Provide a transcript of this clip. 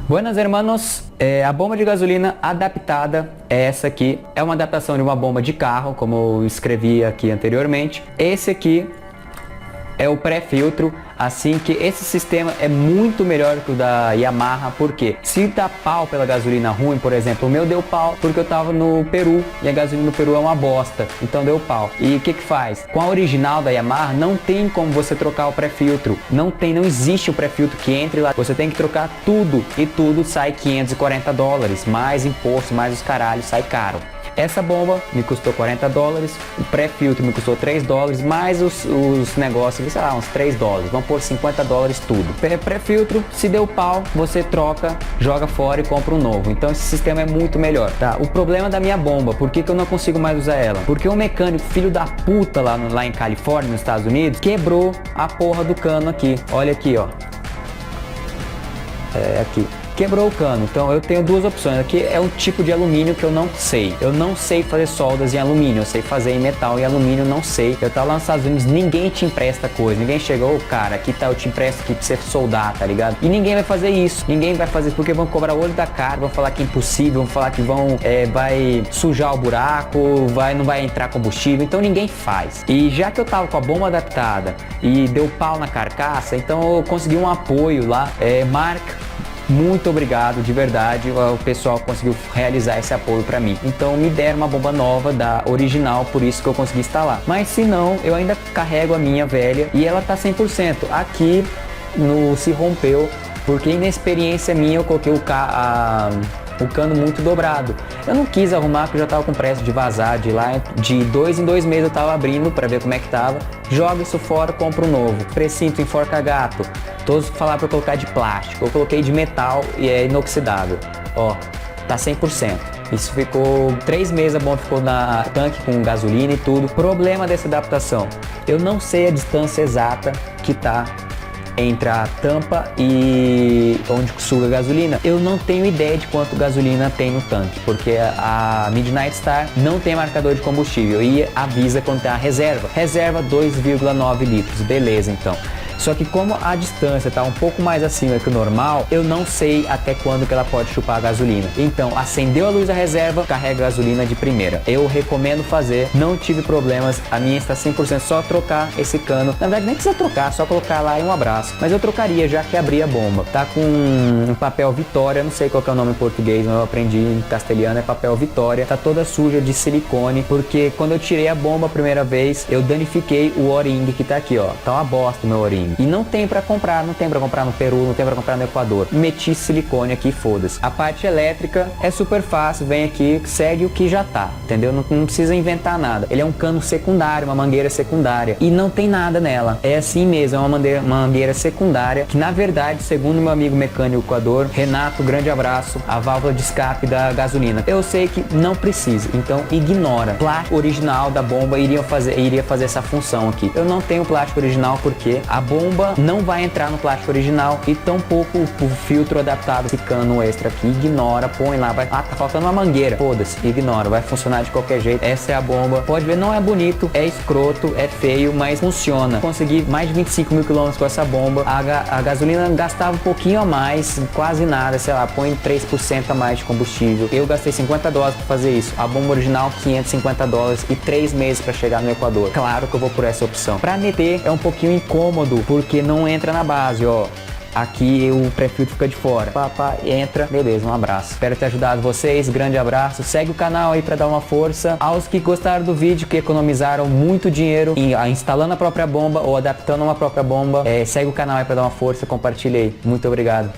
Buenas hermanos, a bomba de gasolina adaptada é essa aqui. É uma adaptação de uma bomba de carro, como eu escrevi aqui anteriormente. Esse aqui é o pré-filtro, assim que esse sistema é muito melhor que o da Yamaha, porque se dá pau pela gasolina ruim, por exemplo, o meu deu pau porque eu tava no Peru e a gasolina no Peru é uma bosta, então deu pau. E o que faz? Com a original da Yamaha não tem como você trocar o pré-filtro, não existe o pré-filtro que entre lá, você tem que trocar tudo e tudo sai $540, mais imposto, mais os caralhos, sai caro. Essa bomba me custou $40, o pré-filtro me custou $3, mais os negócios, sei lá, uns $3, vamos pôr $50 tudo. Pré-filtro, se deu pau, você troca, joga fora e compra um novo. Então esse sistema é muito melhor, tá? O problema da minha bomba, por que eu não consigo mais usar ela? Porque o mecânico, filho da puta lá em Califórnia, nos Estados Unidos, quebrou a porra do cano aqui. Olha aqui, ó. Aqui. Quebrou o cano, então eu tenho duas opções. Aqui é um tipo de alumínio que eu não sei. Eu não sei fazer soldas em alumínio, eu sei fazer em metal e alumínio não sei. Eu tava lá nos Estados Unidos, ninguém te empresta coisa, ninguém chegou, cara, aqui tá, eu te empresto aqui pra você soldar, tá ligado? E ninguém vai fazer isso, ninguém vai fazer isso porque vão cobrar o olho da cara, vão falar que é impossível, vão falar que vai sujar o buraco, não vai entrar combustível, então ninguém faz. E já que eu tava com a bomba adaptada e deu pau na carcaça, então eu consegui um apoio lá, marca. Muito obrigado, de verdade, o pessoal conseguiu realizar esse apoio para mim. Então me deram uma bomba nova da original, por isso que eu consegui instalar. Mas se não, eu ainda carrego a minha velha e ela tá 100%. Aqui se rompeu, porque inexperiência minha eu coloquei o cano muito dobrado. Eu não quis arrumar porque eu já tava com pressa de vazar de lá, de 2 em 2 meses eu tava abrindo para ver como é que tava. Joga isso fora, compra um novo. Precinto, enforca gato. Todos falaram para eu colocar de plástico, eu coloquei de metal e é inoxidável. Ó, tá 100%. Isso ficou 3 meses, a bomba ficou na tanque com gasolina e tudo. Problema dessa adaptação, eu não sei a distância exata que tá entre a tampa e onde suga a gasolina. Eu não tenho ideia de quanto gasolina tem no tanque, porque a Midnight Star não tem marcador de combustível e avisa quando tem a reserva. Reserva 2,9 litros, beleza então. Só que como a distância está um pouco mais acima que o normal, eu não sei até quando que ela pode chupar a gasolina. Então, acendeu a luz da reserva, carrega a gasolina de primeira. Eu recomendo fazer, não tive problemas, a minha está 100%, só trocar esse cano. Na verdade, nem precisa trocar, só colocar lá e um abraço. Mas eu trocaria, já que abri a bomba. Tá com um papel Vitória, não sei qual que é o nome em português, mas eu aprendi em castelhano, é papel Vitória. Tá toda suja de silicone, porque quando eu tirei a bomba a primeira vez, eu danifiquei o O-ring que tá aqui, ó. Tá uma bosta o meu O-ring. E não tem pra comprar, não tem pra comprar no Peru, não tem pra comprar no Equador. Meti silicone aqui, foda-se. A parte elétrica é super fácil, vem aqui, segue o que já tá, entendeu? Não precisa inventar nada. Ele é um cano secundário, uma mangueira secundária. E não tem nada nela. É assim mesmo, é uma mangueira secundária, que na verdade, segundo meu amigo mecânico Equador, Renato, grande abraço, a válvula de escape da gasolina. Eu sei que não precisa, então ignora. Plástico original da bomba iria fazer essa função aqui. Eu não tenho plástico original porque a bomba não vai entrar no plástico original e tampouco o filtro adaptado, esse cano extra aqui, ignora, põe lá, tá faltando uma mangueira, foda-se, ignora, vai funcionar de qualquer jeito. Essa é a bomba, pode ver, não é bonito, é escroto, é feio, mas funciona. Consegui mais de 25 mil quilômetros com essa bomba, a gasolina gastava um pouquinho a mais, quase nada, sei lá, põe 3% a mais de combustível. Eu gastei $50 para fazer isso, a bomba original $550 e 3 meses para chegar no Equador. Claro que eu vou por essa opção. Para meter é um pouquinho incômodo, porque não entra na base, ó. Aqui o pré-filtro fica de fora. Entra, beleza, um abraço. Espero ter ajudado vocês, grande abraço. Segue o canal aí pra dar uma força. Aos que gostaram do vídeo, que economizaram muito dinheiro instalando a própria bomba ou adaptando uma própria bomba, segue o canal aí pra dar uma força, compartilha aí. Muito obrigado.